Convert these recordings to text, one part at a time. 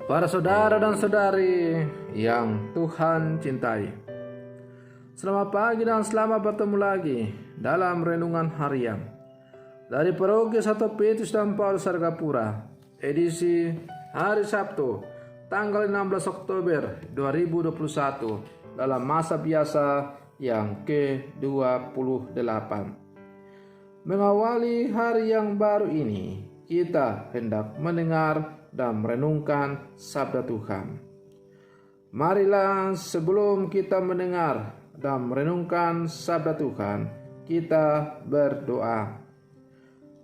Para saudara dan saudari yang Tuhan cintai, selamat pagi dan selamat bertemu lagi dalam renungan harian dari Paroki 1 Petrus dan Paulus Sargapura, edisi hari Sabtu, tanggal 16 Oktober 2021 dalam masa biasa yang ke-28. Mengawali hari yang baru ini, kita hendak mendengar dan merenungkan sabda Tuhan. Marilah sebelum kita mendengar dan merenungkan sabda Tuhan, kita berdoa.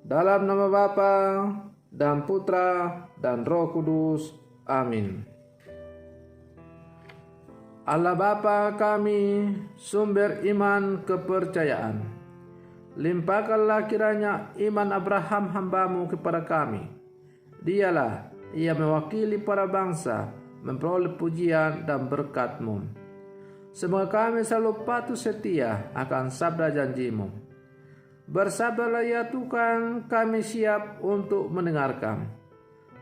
Dalam nama Bapa dan Putra dan Roh Kudus. Amin. Allah Bapa kami, sumber iman kepercayaan, limpahkanlah kiranya iman Abraham hamba-Mu kepada kami. Dialah ia mewakili para bangsa memperoleh pujian dan berkat-Mu. Semoga kami selalu patuh setia akan sabda janji-Mu. Bersabdalah ya Tuhan, kami siap untuk mendengarkan.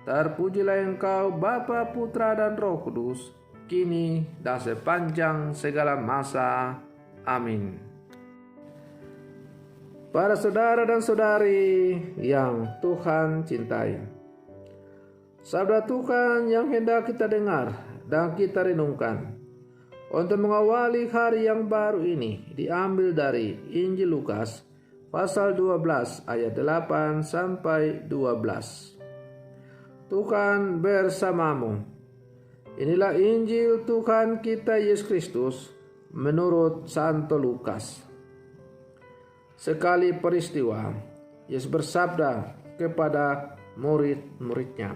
Terpujilah Engkau Bapa, Putra dan Roh Kudus, kini dan sepanjang segala masa. Amin. Para saudara dan saudari yang Tuhan cintai, sabda Tuhan yang hendak kita dengar dan kita renungkan untuk mengawali hari yang baru ini diambil dari Injil Lukas pasal 12 ayat 8 sampai 12. Tuhan bersamamu. Inilah Injil Tuhan kita Yesus Kristus menurut Santo Lukas. Sekali peristiwa, Yesus bersabda kepada murid-muridnya,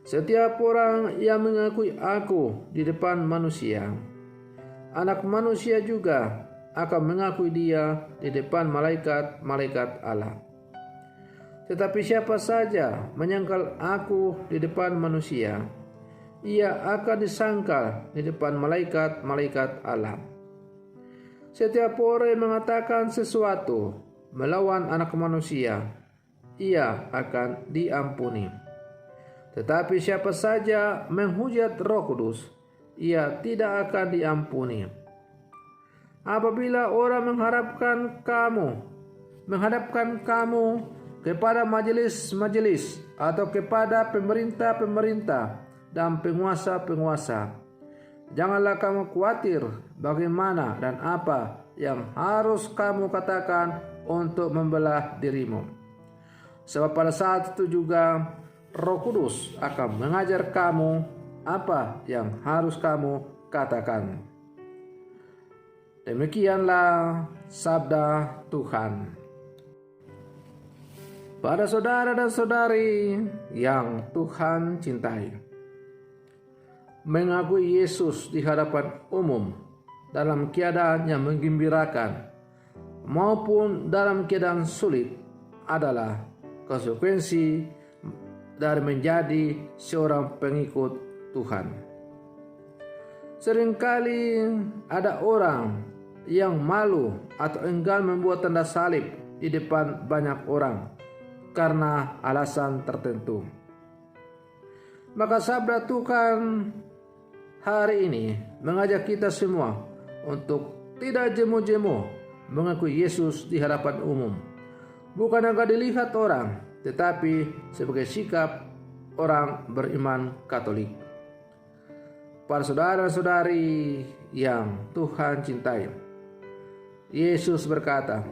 "Setiap orang yang mengakui aku di depan manusia, Anak Manusia juga akan mengakui dia di depan malaikat-malaikat Allah. Tetapi siapa saja menyangkal aku di depan manusia, ia akan disangkal di depan malaikat-malaikat Allah. Setiap orang yang mengatakan sesuatu melawan Anak Manusia, ia akan diampuni. Tetapi siapa saja menghujat Roh Kudus, ia tidak akan diampuni. Apabila orang menghadapkan kamu kepada majelis-majelis atau kepada pemerintah-pemerintah dan penguasa-penguasa, janganlah kamu khawatir bagaimana dan apa yang harus kamu katakan untuk membelah dirimu. Sebab pada saat itu juga Roh Kudus akan mengajar kamu apa yang harus kamu katakan." Demikianlah sabda Tuhan. Para saudara dan saudari yang Tuhan cintai, mengakui Yesus di hadapan umum dalam keadaan yang menggembirakan maupun dalam keadaan sulit adalah konsekuensi dari menjadi seorang pengikut Tuhan. Seringkali ada orang yang malu atau enggan membuat tanda salib di depan banyak orang karena alasan tertentu. Maka sabda Tuhan hari ini mengajak kita semua untuk tidak jemu-jemu mengakui Yesus di hadapan umum, bukan agar dilihat orang, tetapi sebagai sikap orang beriman Katolik. Para saudara-saudari yang Tuhan cintai, Yesus berkata,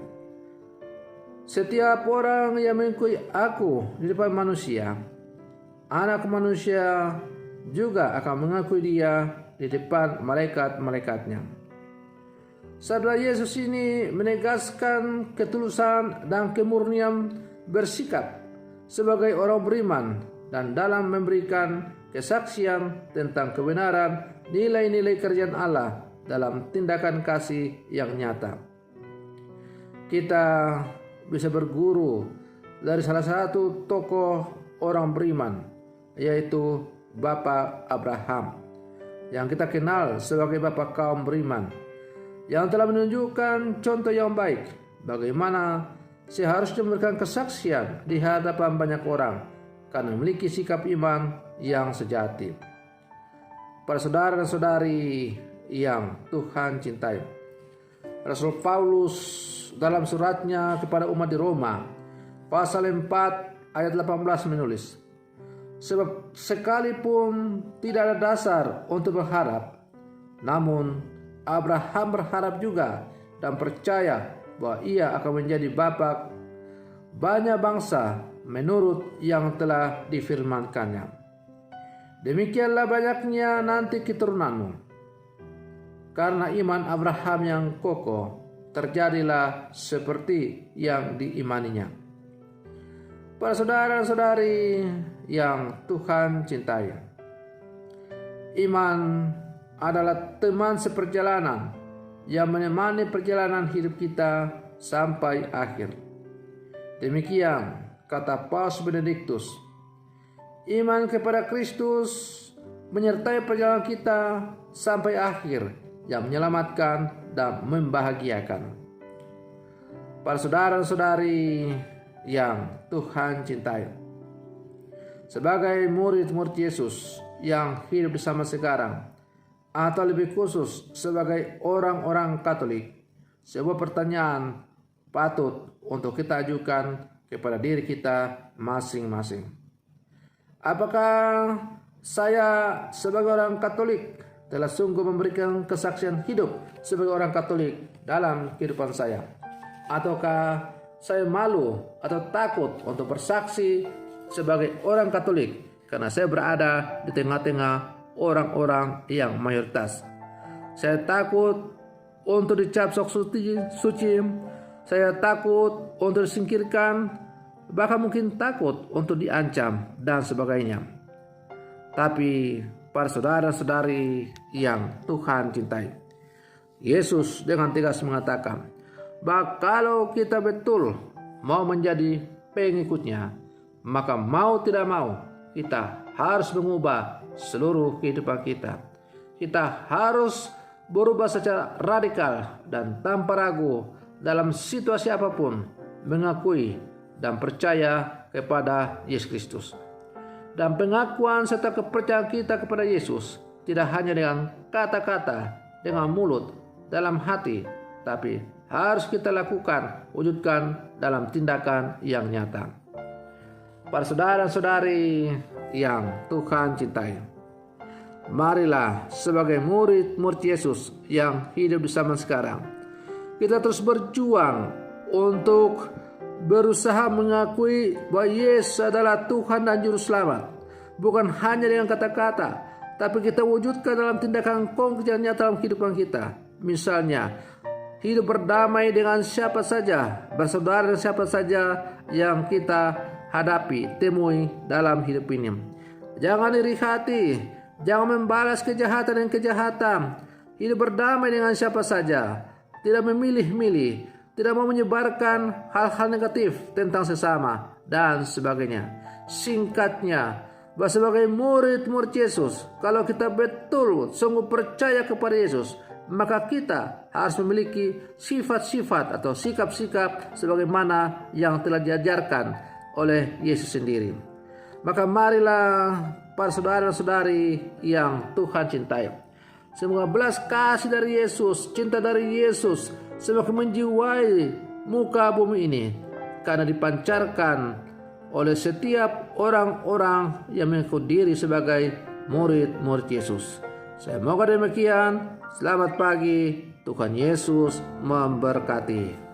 "Setiap orang yang mengakui aku di depan manusia, Anak Manusia juga akan mengakui dia di depan malaikat-malaikatnya." Sabda Yesus ini menegaskan ketulusan dan kemurnian bersikap sebagai orang beriman dan dalam memberikan kesaksian tentang kebenaran nilai-nilai kerajaan Allah dalam tindakan kasih yang nyata. Kita bisa berguru dari salah satu tokoh orang beriman, yaitu Bapak Abraham, yang kita kenal sebagai Bapak kaum beriman, yang telah menunjukkan contoh yang baik bagaimana seharusnya memberikan kesaksian di hadapan banyak orang karena memiliki sikap iman yang sejati. Para saudara dan saudari yang Tuhan cintai, Rasul Paulus dalam suratnya kepada umat di Roma pasal 4 ayat 18 menulis, sebab sekalipun tidak ada dasar untuk berharap, namun Abraham berharap juga dan percaya bahwa ia akan menjadi bapa banyak bangsa menurut yang telah difirmankannya. Demikianlah banyaknya nanti keturunanmu. Karena iman Abraham yang kokoh, terjadilah seperti yang diimaninya. Para saudara dan saudari yang Tuhan cintai, iman adalah teman seperjalanan yang menemani perjalanan hidup kita sampai akhir. Demikian kata Paus Benediktus, iman kepada Kristus menyertai perjalanan kita sampai akhir yang menyelamatkan dan membahagiakan. Para saudara dan saudari yang Tuhan cintai, sebagai murid-murid Yesus yang hidup bersama sekarang, atau lebih khusus sebagai orang-orang Katolik, sebuah pertanyaan patut untuk kita ajukan kepada diri kita masing-masing. Apakah saya sebagai orang Katolik telah sungguh memberikan kesaksian hidup sebagai orang Katolik dalam kehidupan saya? Ataukah saya malu atau takut untuk bersaksi sebagai orang Katolik karena saya berada di tengah-tengah orang-orang yang mayoritas? Saya takut untuk dicap sok suci, saya takut untuk disingkirkan, bahkan mungkin takut untuk diancam dan sebagainya. Tapi para saudara-saudari yang Tuhan cintai, Yesus dengan tegas mengatakan bahwa kalau kita betul mau menjadi pengikutnya, maka mau tidak mau kita harus mengubah seluruh kehidupan kita. Kita harus berubah secara radikal dan tanpa ragu dalam situasi apapun, mengakui dan percaya kepada Yesus Kristus. Dan pengakuan serta kepercayaan kita kepada Yesus tidak hanya dengan kata-kata, dengan mulut, dalam hati, tapi harus kita lakukan, wujudkan dalam tindakan yang nyata. Para saudara-saudari yang Tuhan cintai, marilah sebagai murid-murid Yesus yang hidup bersama sekarang, kita terus berjuang untuk berusaha mengakui bahwa Yesus adalah Tuhan dan Juru Selamat. Bukan hanya dengan kata-kata, tapi kita wujudkan dalam tindakan konkret yang nyata dalam kehidupan kita. Misalnya, hidup berdamai dengan siapa saja, bersaudara dengan siapa saja yang kita hadapi, temui dalam hidup ini. Jangan iri hati, jangan membalas kejahatan dengan kejahatan. Hidup berdamai dengan siapa saja, tidak memilih-milih, tidak mau menyebarkan hal-hal negatif tentang sesama dan sebagainya. Singkatnya, bahwa sebagai murid-murid Yesus, kalau kita betul sungguh percaya kepada Yesus, maka kita harus memiliki sifat-sifat atau sikap-sikap sebagaimana yang telah diajarkan oleh Yesus sendiri. Maka marilah para saudara-saudari yang Tuhan cintai, semoga belas kasih dari Yesus, cinta dari Yesus semakin menjiwai muka bumi ini, karena dipancarkan oleh setiap orang-orang yang mengaku diri sebagai murid-murid Yesus. Saya moga demikian. Selamat pagi, Tuhan Yesus memberkati.